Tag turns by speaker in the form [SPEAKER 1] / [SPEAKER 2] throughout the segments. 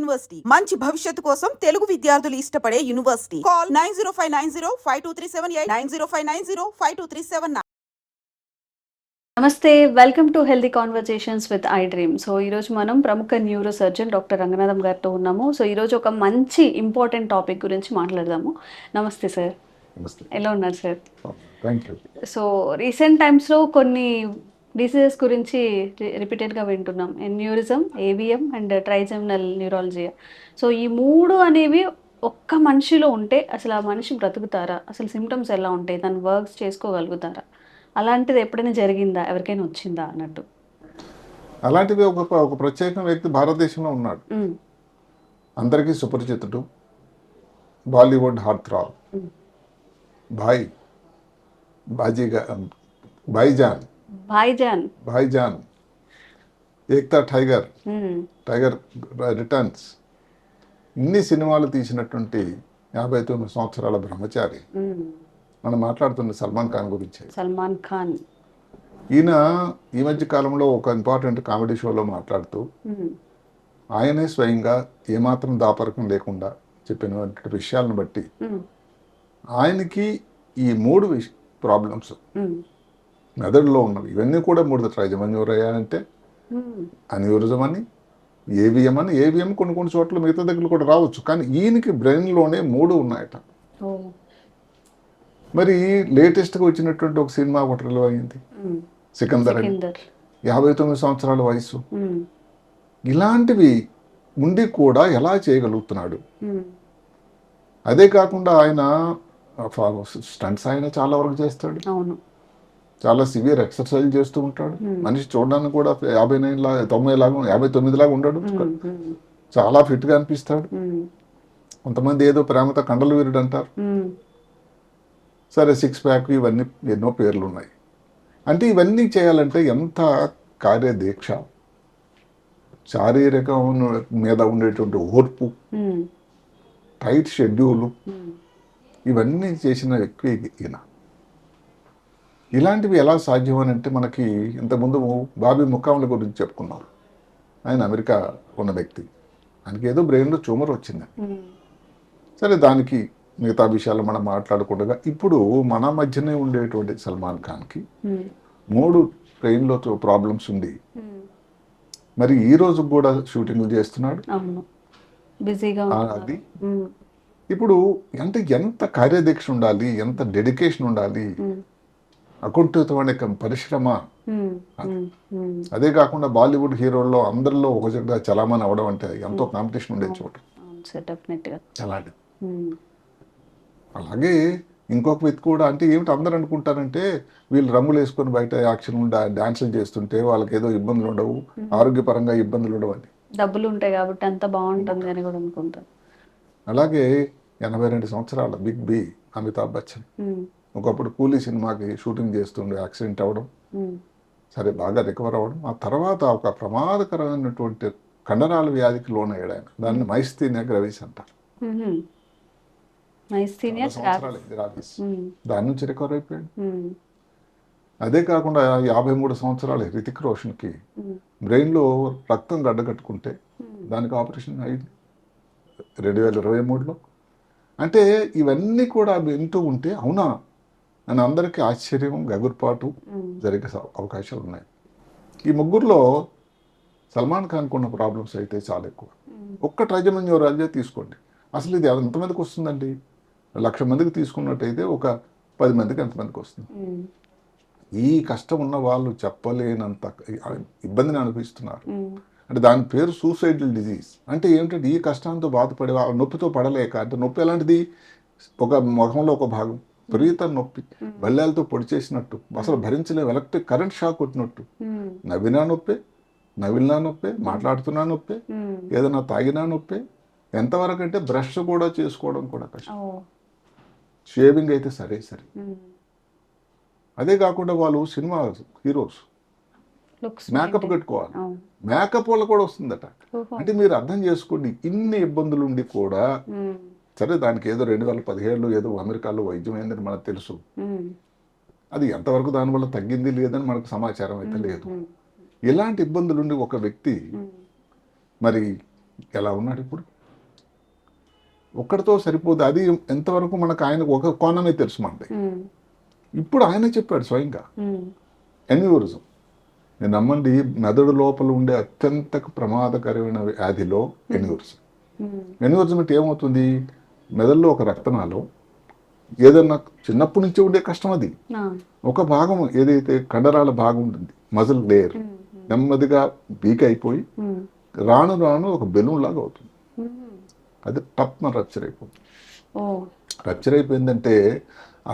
[SPEAKER 1] University మంచి భవిష్యత్తు కోసం తెలుగు విద్యార్థులు ఇష్టపడే యూనివర్సిటీ. కాల్ 9059052378 9059052379.
[SPEAKER 2] నమస్తే, welcome to healthy conversations with I dream. So ఈరోజు మనం ప్రముఖ న్యూరో సర్జన్ డాక్టర్ రంగనాథం గారితో ఉన్నాము. సో ఈరోజు ఒక మంచి ఇంపార్టెంట్ టాపిక్ గురించి మాట్లాడదాము. నమస్తే సార్.
[SPEAKER 3] నమస్తే.
[SPEAKER 2] ఎలా ఉన్నారు sir?
[SPEAKER 3] Thank you.
[SPEAKER 2] So recent టైమ్స్లో కొన్ని డిసీజెస్ గురించి రిపీటెడ్గా వింటున్నాం. Aneurysm, AVM and trigeminal neuralgia. So ఈ మూడు అనేవి ఒక్క మనిషిలో ఉంటే అసలు ఆ మనిషి బ్రతుకుతారా? అసలు సిమ్టమ్స్ ఎలా ఉంటాయి? దాన్ని వర్క్స్ చేసుకోగలుగుతారా? అలాంటిది ఎప్పుడైనా జరిగిందా? ఎవరికైనా వచ్చిందా అన్నట్టు?
[SPEAKER 3] అలాంటివి ఒక ప్రత్యేక వ్యక్తి భారతదేశంలో ఉన్నాడు. అందరికీ సుపరిచితుడు, Bollywood heartthrob Bhaijaan, Ek Tha Tiger returns, ఇన్ని సినిమాలు తీసినటువంటి 59 సంవత్సరాల బ్రహ్మచారి. మనం మాట్లాడుతున్న సల్మాన్ ఖాన్ గురించి.
[SPEAKER 2] సల్మాన్ ఖాన్
[SPEAKER 3] ఈయన ఈ మధ్య కాలంలో ఒక ఇంపార్టెంట్ కామెడీ షోలో మాట్లాడుతూ ఆయనే స్వయంగా ఏమాత్రం దాపరకం లేకుండా చెప్పిన విషయాలను బట్టి ఆయనకి ఈ మూడు ప్రాబ్లమ్స్ మెదడులో ఉన్నవి. ఇవన్నీ కూడా మూడు ట్రైజమన్యూరియా అంటే అన్యూరిజం అని, ఏవిఎం కొన్ని చోట్ల మిగతా దగ్గర కూడా రావచ్చు, కానీ ఈయనకి బ్రెయిన్లోనే మూడు ఉన్నాయట. మరి లేటెస్ట్గా వచ్చినటువంటి ఒక సినిమా ఒకటి రిలీవ్ అయింది, సికందర్ అని, 59 సంవత్సరాల వయసు. ఇలాంటివి ఉండి కూడా ఎలా చేయగలుగుతున్నాడు? అదే కాకుండా ఆయన స్టంట్స్ ఆయన చాలా వరకు చేస్తాడు, చాలా సివియర్ ఎక్సర్సైజ్ చేస్తూ ఉంటాడు. మనిషి చూడడానికి కూడా 59 లాగా ఉండడు, చాలా ఫిట్గా అనిపిస్తాడు. కొంతమంది ఏదో ప్రేమతో కండల వీరుడు అంటారు. సరే, 6 ప్యాక్, ఇవన్నీ ఎన్నో పేర్లు ఉన్నాయి. అంటే ఇవన్నీ చేయాలంటే ఎంత కార్యదీక్ష, శారీరకం మీద ఉండేటువంటి ఓర్పు, టైట్ షెడ్యూలు, ఇవన్నీ చేసిన వ్యక్తి ఈయన. ఇలాంటివి ఎలా సాధ్యం అని అంటే, మనకి ఇంతకుముందు బాబీ ముక్కాముల గురించి చెప్పుకున్నాం. ఆయన అమెరికా ఉన్న వ్యక్తి. ఆయనకి ఏదో బ్రెయిన్లో ట్యూమర్ వచ్చింది. సరే, దానికి మిగతా విషయాలు మనం మాట్లాడకుండా ఇప్పుడు మన మధ్యనే ఉండేటువంటి సల్మాన్ ఖాన్కి 3 బ్రెయిన్లో ప్రాబ్లమ్స్ ఉంది. మరి ఈ రోజు కూడా షూటింగ్లు చేస్తున్నాడు. అది ఇప్పుడు అంటే ఎంత కార్యదీక్ష ఉండాలి, ఎంత డెడికేషన్ ఉండాలి, అకుంఠితమైన పరిశ్రమ. అదే కాకుండా బాలీవుడ్ హీరోల్లో అందరిలో ఒక జగ చలామణి అవడం అంటే ఎంతో కాంపిటీషన్ ఉండే చోటు. అలాంటిది. అలాగే ఇంకొక వ్యక్తి కూడా, అంటే ఏమిటి అందరూ అనుకుంటారంటే వీళ్ళు రంగులు వేసుకొని బయట యాక్షన్ డాన్సులు చేస్తుంటే వాళ్ళకి ఏదో ఇబ్బందులు ఉండవు, ఆరోగ్యపరంగా ఇబ్బందులు ఉండవు అని,
[SPEAKER 2] డబ్బులు ఉంటాయి కాబట్టి అంత బాగుంటుంది అని కూడా అనుకుంటారు.
[SPEAKER 3] అలాగే 82 సంవత్సరాల బిగ్ బి అమితాబ్ బచ్చన్ ఒకప్పుడు కూలీ సినిమాకి షూటింగ్ చేస్తుండే, యాక్సిడెంట్ అవ్వడం, సరే బాగా రికవర్ అవ్వడం, ఆ తర్వాత ఒక ప్రమాదకరమైనటువంటి కండరాల వ్యాధికి లోనయ్యాడు ఆయన. దాన్ని మైస్థీనియా గ్రవీస్ అంటారు. దాని నుంచి రికవర్ అయిపోయాడు. అదే కాకుండా 53 సంవత్సరాలు హృతిక్ రోషన్కి బ్రెయిన్లో రక్తం గడ్డకట్టుకుంటే దానికి ఆపరేషన్ అయింది 2023లో. అంటే ఇవన్నీ కూడా వింటూ ఉంటే అవునా అని అందరికీ ఆశ్చర్యం, గగుర్పాటు జరిగే అవకాశాలు ఉన్నాయి. ఈ ముగ్గురులో సల్మాన్ ఖాన్కి ఉన్న ప్రాబ్లమ్స్ అయితే చాలా ఎక్కువ. ఒక్క ట్రైజమన్యూరాలజీ తీసుకోండి, అసలు ఇది ఎంతమందికి వస్తుందండి? 1,00,000 మందికి తీసుకున్నట్టయితే ఒక 10 మందికి ఎంతమందికి వస్తుంది? ఈ కష్టం ఉన్న వాళ్ళు చెప్పలేనంత ఇబ్బందిని అనుభవిస్తున్నారు. అంటే దాని పేరు సూసైడల్ డిజీజ్. అంటే ఏమిటంటే ఈ కష్టంతో బాధపడే నొప్పితో పడలేక, అంటే నొప్పి ఎలాంటిది, ఒక ముఖంలో ఒక భాగం విపరీత నొప్పి, బల్లాలతో పొడి చేసినట్టు, అసలు భరించలేము, ఎలక్ట్రిక్ కరెంట్ షాక్ కొట్టినట్టు, నవ్వినా నొప్పే, నవ్వినా నొప్పే, మాట్లాడుతున్నా నొప్పే, ఏదైనా తాగినా నొప్పే, ఎంతవరకు అంటే బ్రష్ కూడా చేసుకోవడం కూడా కష్టం, షేవింగ్ అయితే సరే. అదే కాకుండా వాళ్ళు సినిమా హీరోస్ మేకప్ కట్టుకోవాలి, మేకప్ వల్ల కూడా వస్తుందట. అంటే మీరు అర్థం చేసుకోండి, ఇన్ని ఇబ్బందులు ఉండి కూడా, సరే దానికి ఏదో 2017లో ఏదో అమెరికాలో వైద్యం అయిందని మనకు తెలుసు, అది ఎంతవరకు దానివల్ల తగ్గింది లేదని మనకు సమాచారం అయితే లేదు. ఇలాంటి ఇబ్బందులుండి ఒక వ్యక్తి మరి ఎలా ఉన్నాడు ఇప్పుడు? ఒక్కడితో సరిపోదు. అది ఎంతవరకు మనకు ఆయనకు ఒక కోణమే తెలుసు మనది. ఇప్పుడు ఆయన చెప్పాడు స్వయంగా ఎన్యూరిజం. నేను నమ్మండి, మెదడు లోపల ఉండే అత్యంత ప్రమాదకరమైన వ్యాధిలో ఎన్యూరిజం. ఎన్యూరిజం అంటే ఏమవుతుంది? మెదడులో ఒక రక్తనాళం ఏదన్నా చిన్నప్పటి నుంచి ఉండే కష్టం అది. ఒక భాగం ఏదైతే కండరాల భాగం ఉంటుంది, మజిల్ లేయర్ నెమ్మదిగా వీక్ అయిపోయి రాను రాను ఒక బెలూన్ లాగా అవుతుంది. అది టప్న రప్చర్ అయిపోతుంది. రప్చర్ అయిపోయిందంటే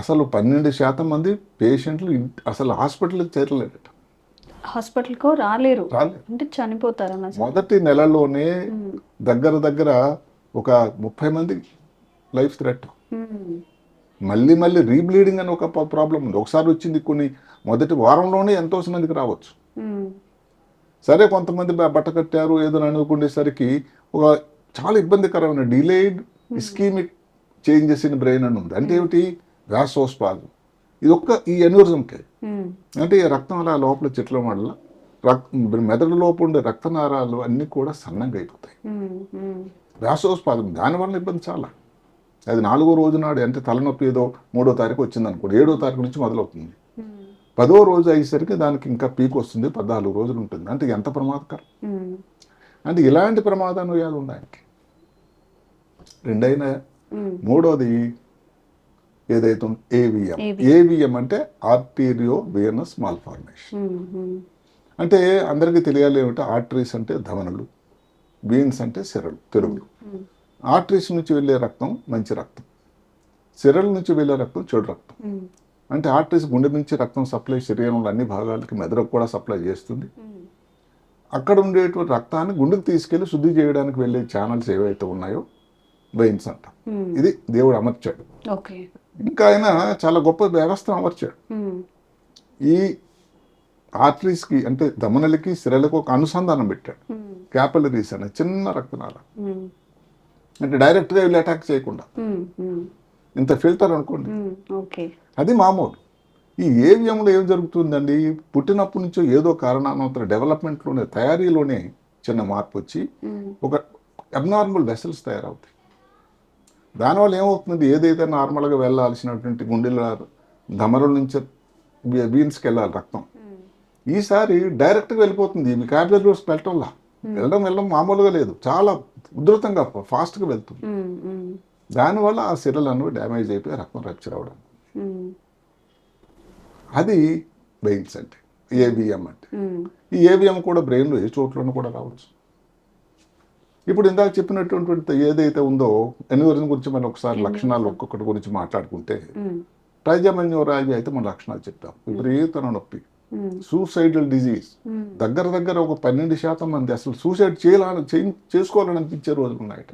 [SPEAKER 3] అసలు 12% మంది పేషెంట్లు అసలు హాస్పిటల్కి చేరలేదట.
[SPEAKER 2] హాస్పిటల్కో రాలేరు అంటే చనిపోతారు.
[SPEAKER 3] మొదటి నెలలోనే దగ్గర ఒక 30 మంది లైఫ్ థ్రెట్. మళ్ళీ రీబ్లీడింగ్ అని ఒక ప్రాబ్లం ఉంది. ఒకసారి వచ్చింది, కొన్ని మొదటి వారంలోనే ఎంతో మందికి రావచ్చు. సరే, కొంతమంది బట్ట కట్టారు ఏదో అనుకునేసరికి ఒక చాలా ఇబ్బందికరమైన delayed ischaemic changes in brain అని ఉంది. అంటే ఏమిటి? వ్యాసోస్పాజం. ఇది ఈ ఎన్యూరిజంకే. అంటే ఈ రక్తం అలా లోపల చెట్ల వల్ల మెదడు లోపల ఉండే రక్తనాళాలు అన్నీ కూడా సన్నంగా అయిపోతాయి. వ్యాసోస్పాదం దానివల్ల ఇబ్బంది చాలా. అది 4వ రోజు నాడు, అంటే తలనొప్పి ఏదో 3వ తారీఖు వచ్చింది అనుకోండి, 7వ తారీఖు నుంచి మొదలవుతుంది. 10వ రోజు అయ్యేసరికి దానికి ఇంకా పీక్ వస్తుంది, 14 రోజులు ఉంటుంది. అంటే ఎంత ప్రమాదకరం! అంటే ఇలాంటి ప్రమాదాలు ఉన్నాయి. రెండైనా మూడోది ఏదైతే ఏవిఎం. ఏవిఎం అంటే ఆర్టీరియో వీనస్ మాల్ఫార్మేషన్. అంటే అందరికీ తెలియాలి ఏమిటో, ఆర్టరీస్ అంటే ధమనులు, వీన్స్ అంటే సిరలు, తెరుగులు. ఆర్టరీస్ నుంచి వెళ్ళే రక్తం మంచి రక్తం, సిరల నుంచి వెళ్ళే రక్తం చెడు రక్తం. అంటే ఆర్టరీస్ గుండె నుంచి రక్తం సప్లై శరీరంలో అన్ని భాగాలకి, మెదడుకు కూడా సప్లై చేస్తుంది. అక్కడ ఉండేటువంటి రక్తాన్ని గుండెకు తీసుకెళ్లి శుద్ధి చేయడానికి వెళ్ళే ఛానల్స్ ఏవైతే ఉన్నాయో వెయిన్స్ అంట. ఇది దేవుడు అమర్చాడు. ఇంకా ఆయన చాలా గొప్ప వ్యవస్థ అమర్చాడు. ఈ ఆర్టరీస్కి అంటే ధమనులకి సిరలకు ఒక అనుసంధానం పెట్టాడు. క్యాపిలరీస్ అనే చిన్న రక్తనాళం, అంటే డైరెక్ట్గా వెళ్ళి అటాక్ చేయకుండా ఇంత ఫిల్టర్ అనుకోండి, అది మామూలు. ఈ ఏవిఎంలో ఏం జరుగుతుందండి? పుట్టినప్పటి నుంచో ఏదో కారణానంతర డెవలప్మెంట్లోనే, తయారీలోనే చిన్న మార్పు వచ్చి ఒక అబ్నార్మల్ వెసల్స్ తయారవుతాయి. దానివల్ల ఏమవుతుంది? ఏదైతే నార్మల్గా వెళ్ళాల్సినటువంటి గుండెల ధమరుల నుంచి వీన్స్కి వెళ్ళాలి రక్తం, ఈసారి డైరెక్ట్గా వెళ్ళిపోతుంది. మీ క్యాపిలరీస్కి వెళ్ళడం మామూలుగా లేదు, చాలా ఉధృతంగా ఫాస్ట్గా వెళ్తుంది. దానివల్ల ఆ సిరలు అనేవి డ్యామేజ్ అయిపోయి రక్తం రప్చర్ అవ్వడం. అది వెయిన్స్ అంటే, ఏవిఎం అంటే. ఈ ఏవిఎం కూడా బ్రెయిన్లో ఏ చోట్లోనూ కూడా రావచ్చు. ఇప్పుడు ఇందాక చెప్పినటువంటి ఏదైతే ఉందో ఎన్యూరిజం గురించి మనం ఒకసారి లక్షణాలు ఒక్కొక్కటి గురించి మాట్లాడుకుంటే, ట్రైజెమినల్ న్యూరాలజీ అయితే మన లక్షణాలు చెప్తాం. విపరీతమైన నొప్పి, సూసైడల్ డిజీజ్. దగ్గర ఒక 12% మంది అసలు సూసైడ్ చేసుకోవాలని అనిపించే రోజులు ఉన్నాయి.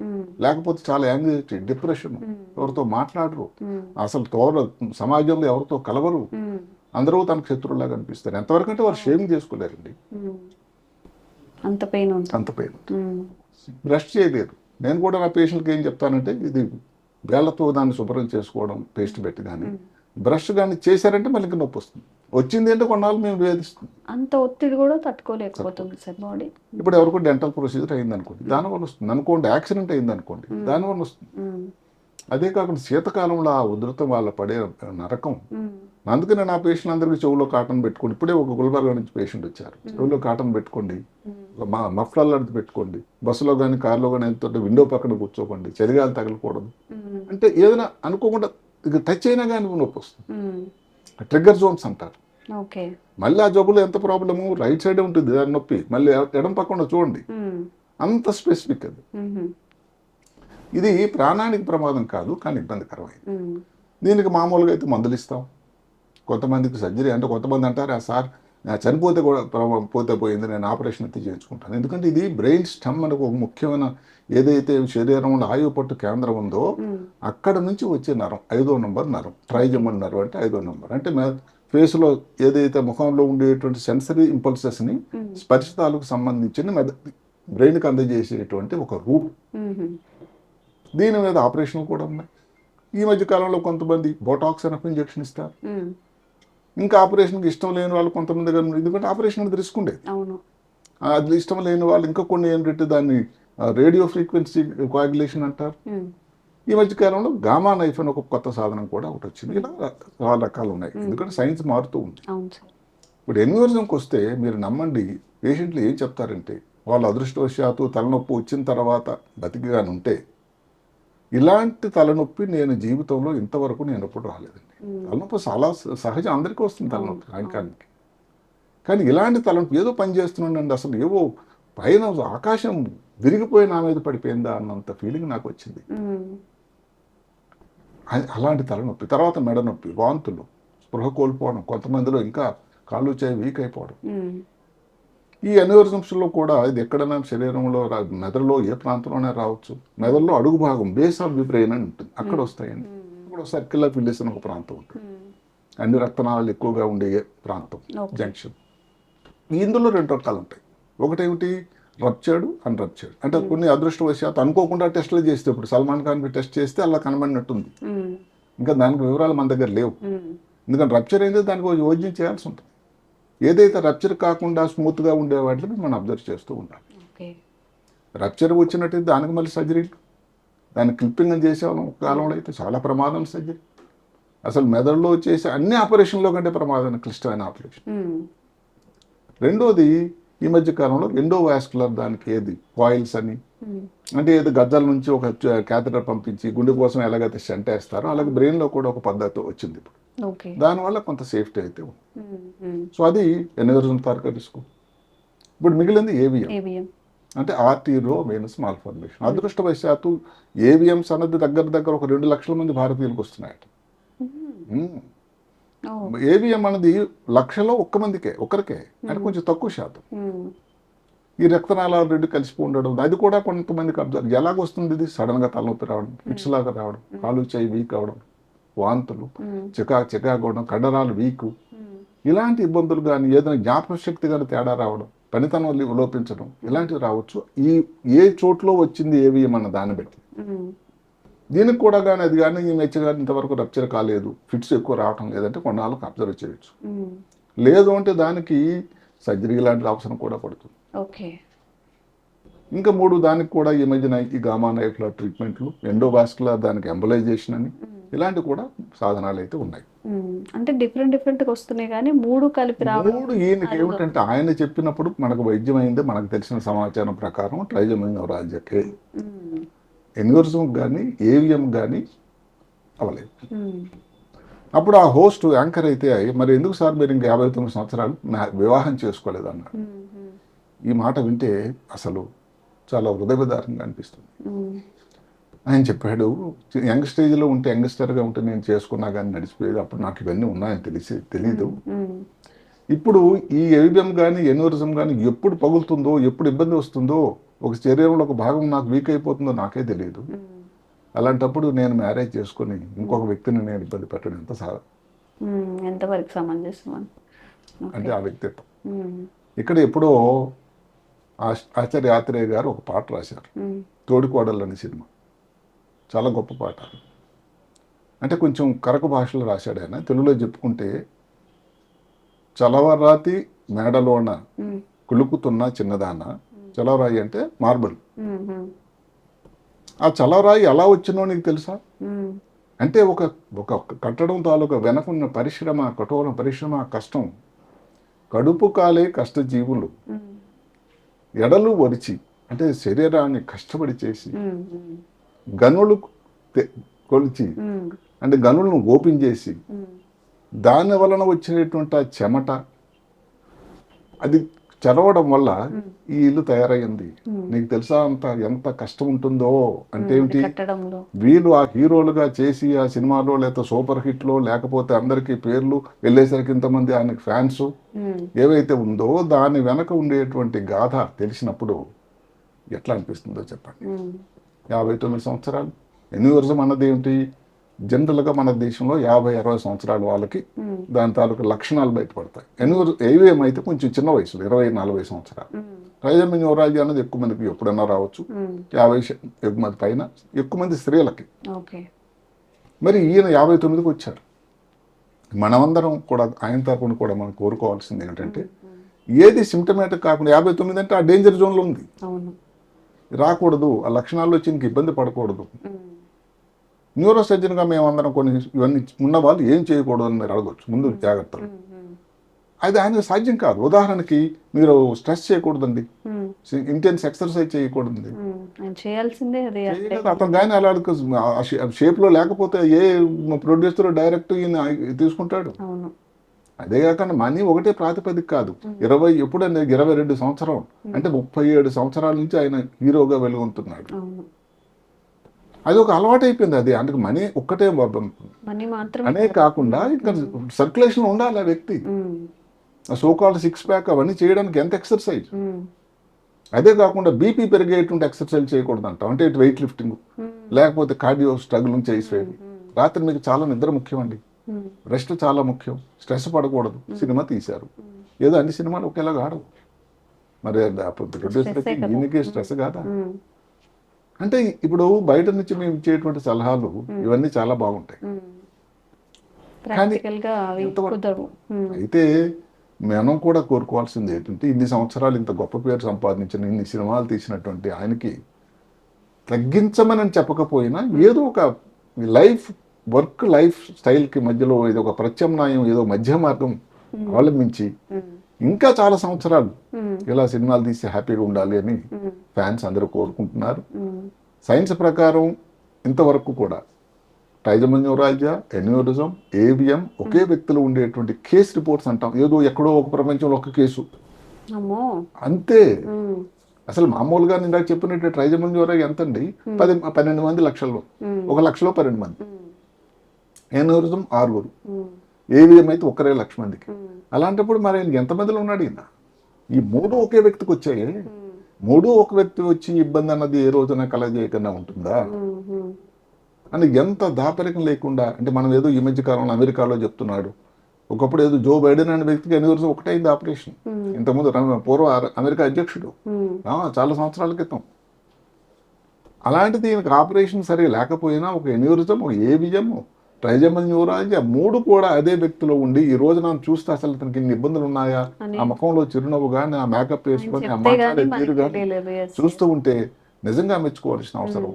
[SPEAKER 3] లేకపోతే చాలా యాంగ్జైటీ, డిప్రెషన్, ఎవరితో మాట్లాడరు, అసలు సమాజంలో ఎవరితో కలవరు, అందరూ తనకు శత్రువులాగా అనిపిస్తారు. ఎంతవరకు అంటే వారు షేమింగ్ చేసుకోలేరండి,
[SPEAKER 2] అంత పెయిన్.
[SPEAKER 3] బ్రష్ చేయలేరు. నేను కూడా నా పేషెంట్కి ఏం చెప్తానంటే, ఇది వేళ్లతో దాన్ని శుభ్రం చేసుకోవడం, పేస్ట్ పెట్టి కానీ బ్రష్ కానీ చేశారంటే మళ్ళీ ఇంకా నొప్పి వస్తుంది. వచ్చింది అంటే కొన్నాళ్ళు మేము వేధిస్తుంది.
[SPEAKER 2] అంత ఒత్తిడి కూడా తట్టుకోలేకపోతుంది సార్ బాడీ.
[SPEAKER 3] ఇప్పుడు ఎవరికో డెంటల్ ప్రొసీజర్ అయింది అనుకోండి, దానివల్ల వస్తుంది. అనుకోండి యాక్సిడెంట్ అయింది అనుకోండి, దానివల్ల వస్తుంది. అదే కాకుండా శీతకాలంలో ఆ ఉధృతం వాళ్ళ పడే నరకం. అందుకనే నా పేషెంట్ అందరికీ చెవులో కాటన్ పెట్టుకోండి. ఇప్పుడే ఒక గుల్బర్గా నుంచి పేషెంట్ వచ్చారు, చెవులో కాటన్ పెట్టుకోండి, మఫ్లర్ అడిగి పెట్టుకోండి, బస్సులో కానీ కార్లో కానీ వెళ్తుంటే విండో పక్కన కూర్చోకండి, చలిగాలు తగలకూడదు. అంటే ఏదైనా అనుకోకుండా ఇక టచ్ అయినా కానీ నొప్పి వస్తుంది. ట్రిగ్గర్ జోన్స్ అంటారు. మళ్ళీ ఆ జబ్బులో ఎంత ప్రాబ్లము, రైట్ సైడే ఉంటుంది దాని నొప్పి, మళ్ళీ ఎడం పక్కన చూడండి, అంత స్పెసిఫిక్ అది. ఇది ప్రాణానికి ప్రమాదం కాదు, కానీ ఇబ్బందికరమైంది. దీనికి మామూలుగా అయితే మందులు ఇస్తాం. కొంతమందికి సర్జరీ, అంటే కొంతమంది అంటారు సార్ చనిపోతే కూడా పోతే పోయింది, నేను ఆపరేషన్ అయితే చేయించుకుంటాను. ఎందుకంటే ఇది బ్రెయిన్ స్టెమ్ మనకు ఒక ముఖ్యమైన ఏదైతే శరీరంలో ఆయువు పట్టు కేంద్రం ఉందో అక్కడ నుంచి వచ్చే నరం, 5వ నంబర్ నరం, ట్రైజెమినల్ నర్వ్ అంటే 5వ నంబర్. అంటే ఫేస్లో ఏదైతే ముఖంలో ఉండేటువంటి సెన్సరీ ఇంపల్సెస్ని, స్పర్శతాలకు సంబంధించిన బ్రెయిన్కి అందజేసేటువంటి ఒక రూట్. దీని మీద ఆపరేషన్లు కూడా ఉన్నాయి. ఈ మధ్య కాలంలో కొంతమంది బోటాక్స్ అనే ఇంజెక్షన్ ఇస్తారు. ఇంకా ఆపరేషన్కి ఇష్టం లేని వాళ్ళు కొంతమంది దగ్గర, ఎందుకంటే ఆపరేషన్ అనేది రిస్క్ ఉండేది. అది ఇష్టం లేని వాళ్ళు ఇంకా కొన్ని ఏంటంటే దాన్ని రేడియో ఫ్రీక్వెన్సీ కోయాగులేషన్ అంటారు. ఈ మధ్య కాలంలో గామా నైఫ్ అని ఒక కొత్త సాధనం కూడా ఒకటి వచ్చింది. ఇలా చాలా రకాలు ఉన్నాయి, ఎందుకంటే సైన్స్ మారుతూ ఉంది.
[SPEAKER 2] అవును సార్.
[SPEAKER 3] ఇప్పుడు ఎన్యూరిజంకి వస్తే మీరు నమ్మండి, పేషెంట్లు ఏం చెప్తారంటే వాళ్ళు అదృష్టవశాత్తు తలనొప్పి వచ్చిన తర్వాత బతికిగాని ఉంటే, ఇలాంటి తలనొప్పి నేను జీవితంలో ఇంతవరకు నేను ఎప్పుడు రాలేదండి. తలనొప్పి చాలా సహజం, అందరికీ వస్తుంది తలనొప్పి సాయంకాలానికి. కానీ ఇలాంటి తలనొప్పి ఏదో పని చేస్తున్నానండి, అసలు ఏవో పైన ఆకాశం విరిగిపోయి నా మీద పడిపోయిందా అన్నంత ఫీలింగ్ నాకు వచ్చింది. అలాంటి తలనొప్పి, తర్వాత మెడ నొప్పి, వాంతులు, స్పృహ కోల్పోవడం, కొంతమందిలో ఇంకా కాళ్ళు చేయి వీక్ అయిపోవడం. ఈ అన్యూరిజమ్స్లో కూడా ఇది ఎక్కడైనా శరీరంలో మెదడులో ఏ ప్రాంతంలోనే రావచ్చు. మెదడులో అడుగు భాగం బేస్ ఆఫ్ ది బ్రెయిన్ అని ఉంటుంది, అక్కడ వస్తాయండి. ఇప్పుడు సర్కిల్ ఆఫ్ విల్లిస్ అని ఒక ప్రాంతం ఉంటుంది, అన్ని రక్తనాళాలు ఎక్కువగా ఉండే ప్రాంతం, జంక్షన్. ఇందులో 2 రకాలు ఉంటాయి. ఒకటేమిటి రప్చర్డ్, అన్రప్చర్డ్. అంటే కొన్ని అదృష్టవశాత్తు అనుకోకుండా టెస్టులు చేస్తే, ఇప్పుడు సల్మాన్ ఖాన్ టెస్ట్ చేస్తే అలా కనబడినట్టుంది. ఇంకా దానికి వివరాలు మన దగ్గర లేవు, ఎందుకంటే రప్చర్ అయితే దానికి వైద్యం చేయాల్సి ఉంటుంది. ఏదైతే రప్చర్ కాకుండా స్మూత్గా ఉండే వాటిని మనం అబ్జర్వ్ చేస్తూ ఉండాలి. రప్చర్ వచ్చినట్టు దానికి మళ్ళీ సర్జరీలు, దాన్ని క్లిప్పింగ్ అని చేసేవాళ్ళం ఒక కాలంలో. అయితే చాలా ప్రమాదం సర్జరీ, అసలు మెదడులో చేసే అన్ని ఆపరేషన్లో కంటే ప్రమాదం, క్లిష్టమైన ఆపరేషన్. రెండోది ఈ మధ్య కాలంలో ఎండోవాస్కులర్, దానికి ఏది కాయిల్స్ అని, అంటే ఏదో గజ్జల నుంచి ఒక క్యాథెటర్ పంపించి గుండె కోసం ఎలాగైతే స్టెంట్ వేస్తారో అలాగే బ్రెయిన్లో కూడా ఒక పద్ధతి వచ్చింది ఇప్పుడు. దానివల్ల కొంత సేఫ్టీ అయితే ఉంది. సో అది ఎన్యూరిజం తాలూకా రిస్క్. ఇప్పుడు మిగిలింది ఏవిఎం, అంటే ఆర్టీరో వెనస్ మాల్ఫార్మేషన్. అదృష్టవశాత్తు ఏవిఎంస్ అన్నది దగ్గర ఒక 2 లక్షల మంది భారతీయులకు వస్తున్నాయట. ఏవిఎం అనేది లక్షలో ఒక్కరికే, అంటే కొంచెం తక్కువ శాతం. ఈ రక్తనాళాలు 2 కలిసి ఉండడం, అది కూడా కొంతమందికి అబ్జర్వ్. ఎలాగొస్తుంది ఇది? సడన్గా తలనొప్పి రావడం, ఫిట్స్ లాగా రావడం, కాళ్ళు చేయి వీక్ అవడం, వాంతులు, చికాగవడం, కండరాలు వీక్, ఇలాంటి ఇబ్బందులు కానీ, ఏదైనా జ్ఞాపక శక్తి కానీ తేడా రావడం, పనితనం లోపించడం, ఇలాంటివి రావచ్చు. ఏ చోట్లో వచ్చింది ఏవిఎం అన్న దాన్ని బట్టి. దీనికి కూడా కానీ అది కానీ ఈ మెచ్చ కానీ ఇంతవరకు రప్చర్ కాలేదు, ఫిట్స్ ఎక్కువ రావటం లేదంటే కొన్నాళ్ళకి అబ్జర్వ్ చేయొచ్చు. లేదు అంటే దానికి సర్జరీ లాంటి అవసరం కూడా పడుతుంది. ఇంకా 3 దానికి కూడా ఈ మధ్యన ఈ గామా నైఫ్ల ట్రీట్మెంట్లు, ఎండోవాస్కులర్, దానికి ఎంబలైజేషన్ అని, ఇలాంటి కూడా సాధనాలు అయితే ఉన్నాయి.
[SPEAKER 2] అంటే డిఫరెంట్ వస్తున్నాయి కానీ 3 కలిపి రావడం.
[SPEAKER 3] 3 ఈయనకి ఏమిటంటే ఆయన చెప్పినప్పుడు మనకు వైద్యం అయింది, మనకు తెలిసిన సమాచారం ప్రకారం ట్రైజెమిన్ న్యూరాలజీకి, ఎన్యూరిజం కానీ ఏవిఎం కానీ అవ్వలేదు. అప్పుడు ఆ హోస్ట్ యాంకర్ అయితే, మరి ఎందుకు సార్ మీరు ఇంకా 59 సంవత్సరాలు వివాహం చేసుకోలేదు అన్నాడు. ఈ మాట వింటే అసలు చాలా హృదయవిదారంగా అనిపిస్తుంది. ఆయన చెప్పాడు, యంగ్ స్టేజ్లో ఉంటే, యంగ్స్టర్గా ఉంటే నేను చేసుకున్నా కానీ నడిచిపోయేది, అప్పుడు నాకు ఇవన్నీ ఉన్నాయని తెలీదు. ఇప్పుడు ఈ ఏవిఎం కానీ ఎన్యూరిజం కానీ ఎప్పుడు పగులుతుందో, ఎప్పుడు ఇబ్బంది వస్తుందో, ఒక శరీరంలో ఒక భాగం నాకు వీక్ అయిపోతుందో నాకే తెలియదు. అలాంటప్పుడు నేను మ్యారేజ్ చేసుకుని ఇంకొక వ్యక్తిని నేను ఇబ్బంది పెట్టడం
[SPEAKER 2] ఎంతవరకు సమంజసం
[SPEAKER 3] అంటే ఆ వ్యక్తిత్వం. ఇక్కడ ఎప్పుడో ఆచార్య ఆత్రేయ గారు ఒక పాట రాశారు, తోడికోడళ్ళు అనే సినిమా. చాలా గొప్ప పాట. అంటే కొంచెం కరక భాషలో రాశాడు ఆయన. తెలుగులో చెప్పుకుంటే, చలవరాతి మేడలోన కులుకుతున్న చిన్నదాన. చలవరాయి అంటే మార్బుల్. ఆ చలవరాయి ఎలా వచ్చినో నీకు తెలుసా? అంటే ఒక కట్టడం తాలూకా వెనకున్న పరిశ్రమ, కఠోర పరిశ్రమ, కష్టం. కడుపు కాలే కష్టజీవులు ఎడలు వరిచి, అంటే శరీరాన్ని కష్టపడి చేసి, గనులు కొలిచి, అంటే గనులను ఓపెన్ చేసి, దాని వలన వచ్చినటువంటి ఆ చెమట అది చదవడం వల్ల ఈ ఇల్లు తయారయ్యింది. నీకు తెలుసా అంత ఎంత కష్టం ఉంటుందో? అంటే ఏమిటి, వీళ్ళు ఆ హీరోలుగా చేసి ఆ సినిమాలో లేకపోతే సూపర్ హిట్లో, లేకపోతే అందరికీ పేర్లు వెళ్ళేసరికి ఇంతమంది ఆయనకి ఫ్యాన్స్ ఏవైతే ఉందో, దాని వెనక ఉండేటువంటి గాథ తెలిసినప్పుడు ఎట్లా అనిపిస్తుందో చెప్పండి. 59 సంవత్సరాలు. ఎన్యూరిజం అన్నది ఏమిటి? జనరల్గా మన దేశంలో 50-60 సంవత్సరాల వాళ్ళకి దాని తాలూకు లక్షణాలు బయటపడతాయి. ఏవిఎం అయితే కొంచెం చిన్న వయసులో 20-40 సంవత్సరాలు. ట్రైజెమిన్ న్యూరాలజీ అనేది ఎక్కువ మందికి ఎప్పుడన్నా రావచ్చు, 50 ఎక్కువ మంది పైన, ఎక్కువ మంది స్త్రీలకి. మరి ఈయన 59కి వచ్చారు. మనమందరం కూడా ఆయన తరపున కూడా మనం కోరుకోవాల్సింది ఏంటంటే, ఏది సిమ్టమేటిక్ కాకుండా 59 అంటే ఆ డేంజర్ జోన్లో ఉంది. రాకూడదు, ఆ లక్షణాలు వచ్చి ఇంక ఇబ్బంది పడకూడదు. న్యూరో సర్జన్గా మేమందరం కొన్ని ఇవన్నీ ఉన్న వాళ్ళు ఏం చేయకూడదు అని మీరు అడగచ్చు ముందు జాగ్రత్తలు. అది ఆయనకు సాధ్యం కాదు. ఉదాహరణకి మీరు స్ట్రెస్ చేయకూడదండి, ఇంటెన్స్ ఎక్సర్సైజ్ చేయకూడదండి.
[SPEAKER 2] చేయాల్సిందే అది.
[SPEAKER 3] అతను కానీ అలా షేప్లో లేకపోతే ఏ ప్రొడ్యూసర్ డైరెక్ట్ ఈయన తీసుకుంటాడు. అదే కాకుండా మనీ ఒకటే ప్రాతిపదిక కాదు. ఎప్పుడైనా 22 సంవత్సరం అంటే 37 సంవత్సరాల నుంచి ఆయన హీరోగా వెలుగుతున్నాడు. అది ఒక అలవాటు అయిపోయింది. అది అందుకు మనీ ఒక్కటే అనే కాకుండా ఇంకా సర్క్యులేషన్ ఉండాలి ఆ వ్యక్తి. సోకాల్డ్ 6 ప్యాక్ అవన్నీ చేయడానికి ఎంత ఎక్సర్సైజ్. అదే కాకుండా బీపీ పెరిగేటువంటి ఎక్సర్సైజ్ చేయకూడదు అంటాం. అంటే ఇటు వెయిట్ లిఫ్టింగ్ లేకపోతే కార్డియో స్ట్రగుల్ చేసేవి. రాత్రి మీకు చాలా నిద్ర ముఖ్యం అండి, రెస్ట్ చాలా ముఖ్యం, స్ట్రెస్ పడకూడదు. సినిమా తీశారు, ఏదో అన్ని సినిమాలు ఒకేలాగా ఆడవు. మరి ప్రొడ్యూసర్కి ఈయనకి స్ట్రెస్ కాదా? అంటే ఇప్పుడు బయట నుంచి మేము ఇచ్చేటువంటి సలహాలు ఇవన్నీ చాలా బాగుంటాయి. అయితే మనం కూడా కోరుకోవాల్సింది ఏంటంటే ఇన్ని సంవత్సరాలు ఇంత గొప్ప పేరు సంపాదించిన, ఇన్ని సినిమాలు తీసినటువంటి ఆయనకి తగ్గించమని చెప్పకపోయినా ఏదో ఒక వర్క్ లైఫ్ స్టైల్కి మధ్యలో ఏదో ఒక ప్రత్యామ్నాయం, ఏదో మధ్య మార్గం అవలంబించి ఇంకా చాలా సంవత్సరాలు ఇలా సినిమాలు తీసి హ్యాపీగా ఉండాలి అని ఫ్యాన్స్ అందరూ కోరుకుంటున్నారు. సైన్స్ ప్రకారం ఇంతవరకు కూడా ట్రైజమల్ న్యూరాలజియా, ఎన్యూరిజం, ఏవిఎం ఒకే వ్యక్తిలో ఉండేటువంటి కేస్ రిపోర్ట్స్ అంటాం. ఏదో ఎక్కడో ఒక ప్రపంచంలో ఒక కేసు అంతే. అసలు మామూలుగా ఇందాక చెప్పినట్టు ట్రైజమల్ న్యూరాలజీ ఎంతండి? 12 మంది లక్షల్లో, 1 లక్షలో 12 మంది. ఎన్యూరిజం 6, ఏవిఎం అయితే 1 లక్ష మందికి. అలాంటప్పుడు మరి ఎంతమందిలో ఉన్నాడు ఈయన? ఈ 3 ఒకే వ్యక్తికి వచ్చాయి. 3 ఒక వ్యక్తి వచ్చి ఇబ్బంది అన్నది ఏ రోజున కలగజేయకుండా ఉంటుందా అని ఎంత దాపరికం లేకుండా. అంటే మనం ఏదో ఈ మధ్య కాలంలో అమెరికాలో చెప్తున్నాడు, ఒకప్పుడు ఏదో జో బైడెన్ అనే వ్యక్తికి ఎన్యూరిజం ఒకటైంది ఆపరేషన్. ఇంతకుముందు పూర్వ అమెరికా అధ్యక్షుడు చాలా సంవత్సరాల క్రితం. అలాంటిది ఈయనకు ఆపరేషన్ సరే లేకపోయినా ఒక ఎన్యూరిజం, ఒక ఏవిఎం, ట్రైజమల్ న్యూరాలజీ 3 కూడా అదే వ్యక్తిలో ఉండి ఈ రోజు మనం చూస్తే అసలు తనకి ఇన్ని ఇబ్బందులు ఉన్నాయా, ఆ ముఖంలో చిరునవ్వు కానీ, ఆ మేకప్ వేసుకొని, ఆ మాట్లాడే తీరు కానీ చూస్తూ ఉంటే నిజంగా మెచ్చుకోవాల్సిన అవసరం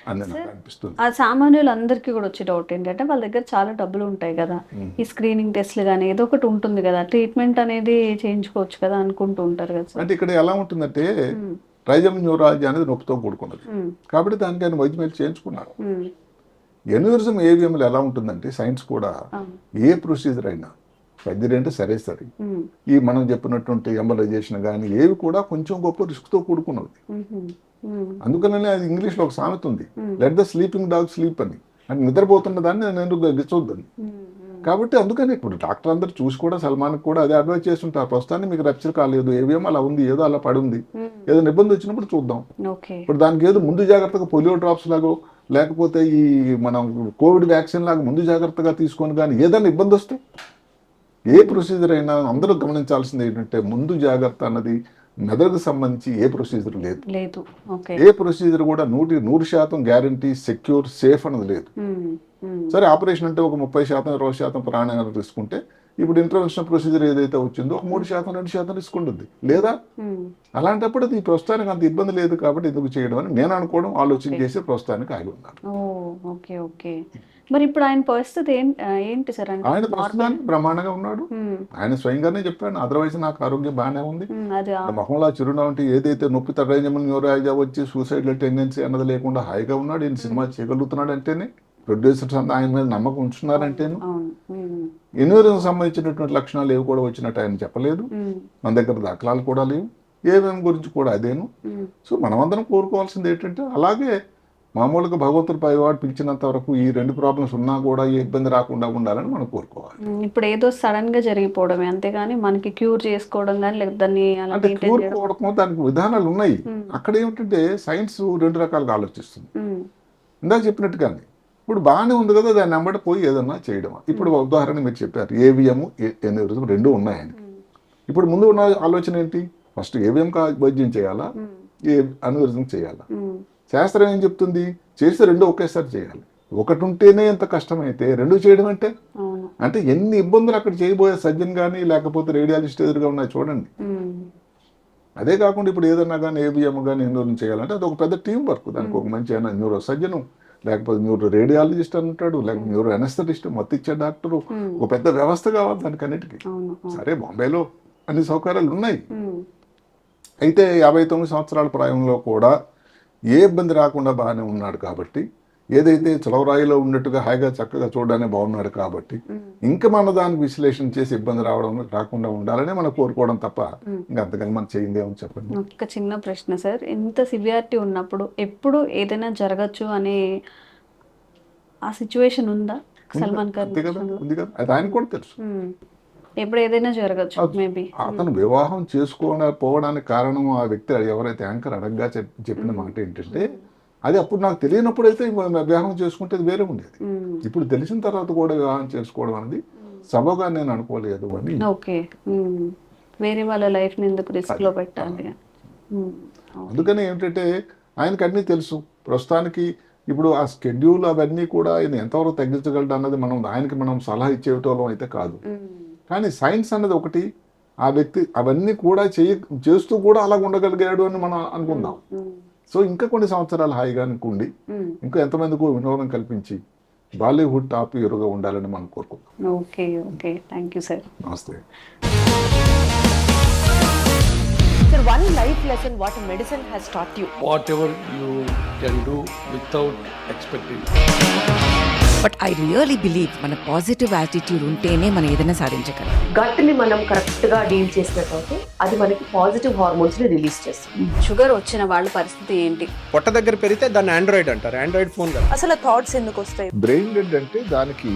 [SPEAKER 3] అని నాకు అనిపిస్తుంది.
[SPEAKER 2] ఆ సామాన్యులందరికీ కూడా వచ్చే డౌట్ ఏంటంటే వాళ్ళ దగ్గర చాలా డబ్బులు ఉంటాయి కదా, ఈ స్క్రీనింగ్ టెస్ట్లు కానీ ఏదో ఒకటి ఉంటుంది కదా, ట్రీట్మెంట్ అనేది చేయించుకోవచ్చు కదా అనుకుంటూ ఉంటారు కదా.
[SPEAKER 3] అంటే ఇక్కడ ఎలా ఉంటుందంటే ట్రైజమల్ న్యూరాలజీ అనేది నొప్పితో కూడుకున్నది కాబట్టి దానికి ఆయన వైద్యం చేయించుకున్నారు. ఎన్యూరిజం, ఏవిఎంలు ఎలా ఉంటుందంటే సైన్స్ కూడా ఏ ప్రొసీజర్ అయినా సర్జరీ అంటే సరే, ఈ మనం చెప్పినటువంటి ఎంబలైజేషన్ కానీ ఏవి కూడా కొంచెం గొప్ప రిస్క్తో కూడుకున్నది. అందుకనే అది ఇంగ్లీష్లో ఒక సామెత ఉంది, let the sleeping dog sleep అని. అంటే నిద్రపోతున్న దాన్ని నేను గిచ్చొద్దని. కాబట్టి అందుకని ఇప్పుడు డాక్టర్ అందరూ చూసి కూడా సల్మాన్కి కూడా అదే అడ్వైజ్ చేస్తుంటారు. ప్రస్తుతానికి మీకు రప్చర్ కాలేదు, ఏవిఎం అలా ఉంది, ఏదో అలా పడి ఉంది, ఏదైనా ఇబ్బంది వచ్చినప్పుడు చూద్దాం. ఇప్పుడు దానికి ఏదో ముందు జాగ్రత్తగా పోలియో డ్రాప్స్ లాగో లేకపోతే ఈ మనం కోవిడ్ వ్యాక్సిన్ లాగా ముందు జాగ్రత్తగా తీసుకొని కానీ ఏదైనా ఇబ్బంది వస్తే ఏ ప్రొసీజర్ అయినా అందరూ గమనించాల్సింది ఏంటంటే ముందు జాగ్రత్త అన్నది మెదడుకు సంబంధించి ఏ ప్రొసీజర్ లేదు. ఏ ప్రొసీజర్ కూడా 100% గ్యారంటీ, సెక్యూర్, సేఫ్ అన్నది లేదు. సరే ఆపరేషన్ అంటే ఒక 30%, 20% ప్రాణాయాలు తీసుకుంటే ఇప్పుడు ఇంటర్వెన్షనల్ ప్రొసీజర్ ఏదైతే వచ్చిందో ఒక 3%, 2% రిస్క్ ఉంటుంది లేదా. అలాంటప్పుడు అది ప్రస్తుతానికి అంత ఇబ్బంది లేదు కాబట్టి ఎందుకు చేయడం అని నేను అనుకోవడం, ఆలోచన చేసి ప్రస్తుతానికి ఆగి ఉన్నాను.
[SPEAKER 2] మరి ఇప్పుడు ఆయన పరిస్థితి ఏంటి సార్?
[SPEAKER 3] ఆయన ప్రస్తుతానికి బ్రహ్మాండంగా ఉన్నాడు. ఆయన స్వయంగానే చెప్పాడు, అదర్వైజ్ నాకు ఆరోగ్యం బాగానే ఉంది. మొహంలో చిరునవ్వు ఏదైతే నొప్పి ట్రైజమల్ న్యూరాలజీ వచ్చి సూసైడ్ టెండెన్సీ అన్నది లేకుండా హాయిగా ఉన్నాడు. ఈయన సినిమా చేయగలుగుతున్నాడు అంటేనే, ప్రొడ్యూసర్స్ అంతా ఆయన మీద నమ్మకం ఉంచుతున్నారంటేను. ఎన్యూరిజం సంబంధించినటువంటి లక్షణాలు ఏవి కూడా వచ్చినట్టు ఆయన చెప్పలేదు. మన దగ్గర దాఖలాలు కూడా లేవు. ఏమేమి గురించి కూడా అదేను. సో మనమందరం కోరుకోవాల్సింది ఏంటంటే అలాగే మామూలుగా భగవంతుడు పైవాడు పిలిచినంత వరకు ఈ 2 ప్రాబ్లమ్స్ ఉన్నా కూడా ఏ ఇబ్బంది రాకుండా ఉండాలని మనం కోరుకోవాలి.
[SPEAKER 2] ఇప్పుడు ఏదో సడన్ గా జరిగిపోవడమే అంతేగాని మనకి క్యూర్ చేసుకోవడం కానీ లేకపోతే దాన్ని
[SPEAKER 3] అంటే క్యూర్ కోవడం దానికి విధానాలు ఉన్నాయి. అక్కడ ఏమిటంటే సైన్స్ 2 రకాలుగా ఆలోచిస్తుంది. ఇందాక చెప్పినట్టుగానే ఇప్పుడు బాగానే ఉంది కదా, దాన్ని వెంబడి పోయి ఏదన్నా చేయడం. ఇప్పుడు ఉదాహరణ మీరు చెప్పారు ఏవిఎం, ఎన్యూరిజం 2 ఉన్నాయని. ఇప్పుడు ముందు ఉన్న ఆలోచన ఏంటి? ఫస్ట్ ఏవిఎం వైద్యం చేయాలా, ఎన్యూరిజం చేయాలా? శాస్త్రం ఏం చెప్తుంది? చేస్తే 2 ఒకేసారి చేయాలి. ఒకటి ఉంటేనే ఎంత కష్టమైతే 2 చేయడం అంటే ఎన్ని ఇబ్బందులు అక్కడ చేయబోయే సర్జన్ కానీ లేకపోతే రేడియాలజిస్ట్ ఎదురుగా ఉన్నాయి చూడండి. అదే కాకుండా ఇప్పుడు ఏదన్నా కానీ ఏబిఎం కానీ ఎన్నో చేయాలంటే అది ఒక పెద్ద టీం వర్క్. దానికి ఒక మంచి న్యూరో సర్జను, లేకపోతే న్యూరో రేడియాలజిస్ట్ అని ఉంటాడు, లేకపోతే న్యూరో అనస్థెటిస్ట్, మత్తిచ్చే డాక్టరు, ఒక పెద్ద వ్యవస్థ కావాలి దానికి అన్నిటికీ. సరే బాంబేలో అన్ని సౌకర్యాలు ఉన్నాయి. అయితే 59 సంవత్సరాల ప్రాయంలో కూడా ఏ ఇబ్బంది రాకుండా బాగానే ఉన్నాడు కాబట్టి, ఏదైతే చలవరాయిలో ఉన్నట్టుగా హాయిగా చక్కగా చూడడానికి బాగున్నాడు కాబట్టి, ఇంకా మన దానికి విశ్లేషణ చేసి ఇబ్బంది రాకుండా ఉండాలనే మనం కోరుకోవడం తప్ప ఇంకా అంతకని మనం చేయింది ఏమని చెప్పండి.
[SPEAKER 2] ఒక చిన్న ప్రశ్న సార్, ఎంత సివియారిటీ ఉన్నప్పుడు ఎప్పుడు ఏదైనా జరగచ్చు అనే ఆ సిచ్యువేషన్ ఉందా సల్మాన్ ఖాన్?
[SPEAKER 3] అంతే కదా, ఉంది కదా, అది ఆయన కూడా తెలుసు.
[SPEAKER 2] ఎప్పుడు ఏదైనా జరగచ్చు మేబీ.
[SPEAKER 3] అతను వివాహం చేసుకోవడానికి కారణం ఆ వ్యక్తి ఎవరైతే యాంకర్ అడగ్గా చెప్పిన మాట ఏంటంటే, అది అప్పుడు నాకు తెలియనప్పుడు అయితే వివాహం చేసుకుంటే అది వేరే ఉండేది. ఇప్పుడు తెలిసిన తర్వాత కూడా వివాహం చేసుకోవడం అనేది సబగా నేను అనుకోలేదు అని.
[SPEAKER 2] ఓకే, వేరే వాళ్ళ లైఫ్ ని ఎందుకు రిస్క్ లో పెట్టాలి?
[SPEAKER 3] అందుకని ఏంటంటే ఆయనకు అన్నీ తెలుసు. ప్రస్తుతానికి ఇప్పుడు ఆ స్కెడ్యూల్ అవన్నీ కూడా ఆయన ఎంతవరకు తగ్గించగలడు అన్నది మనం సలహా ఇచ్చేటోళ్ళం అయితే కాదు. కానీ సైన్స్ అన్నది ఒకటి, ఆ వ్యక్తి అవన్నీ కూడా చేస్తూ కూడా అలా ఉండగలిగాడు అని మనం అనుకుందాం. సో ఇంకా కొన్ని సంవత్సరాలు హాయిగా అనుకోండి, ఇంకా ఎంతమందికి వినోదం కల్పించి బాలీవుడ్ టాప్ హీరోగా ఉండాలని మనం కోరుకుందాం.
[SPEAKER 2] Okay okay, thank you sir.
[SPEAKER 3] నమస్తే.
[SPEAKER 4] Sir, one life lesson what medicine has taught you.
[SPEAKER 5] Whatever you can do without expecting.
[SPEAKER 6] But I really believe మన పాజిటివ్ యాటిట్యూడ్ ఉంటేనే మనం ఏదైనా సాధించగలం.
[SPEAKER 4] గట్ ని మనం కరెక్ట్ గా డీల్ చేసినట్లయితే అది మనకి పాజిటివ్ హార్మోన్స్ ని రిలీజ్ చేస్తుంది.
[SPEAKER 2] షుగర్ వచ్చిన వాళ్ళ పరిస్థితి ఏంటి?
[SPEAKER 7] పొట్ట దగ్గర పెరిగితే దాన్ని ఆండ్రాయిడ్ అంటారు, ఆండ్రాయిడ్ ఫోన్ కాదు.
[SPEAKER 4] అసలు థాట్స్ ఎందుకు వస్తాయి?
[SPEAKER 3] బ్రెయిన్ డెడ్ అంటే దానికి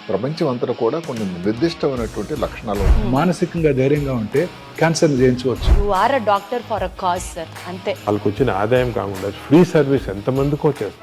[SPEAKER 3] ప్రపంచం అంతా కూడా కొన్ని నిర్దిష్టమైనటువంటి లక్షణాలు ఉన్నాయి.
[SPEAKER 8] మానసికంగా ధైర్యంగా ఉంటే క్యాన్సర్ జయించవచ్చు.
[SPEAKER 4] You are a doctor for a cause sir, అంతే.
[SPEAKER 9] వాళ్ళకి వచ్చిన ఆదాయం కాకుండా ఫ్రీ సర్వీస్ ఎంతమందికో చేస్తారు.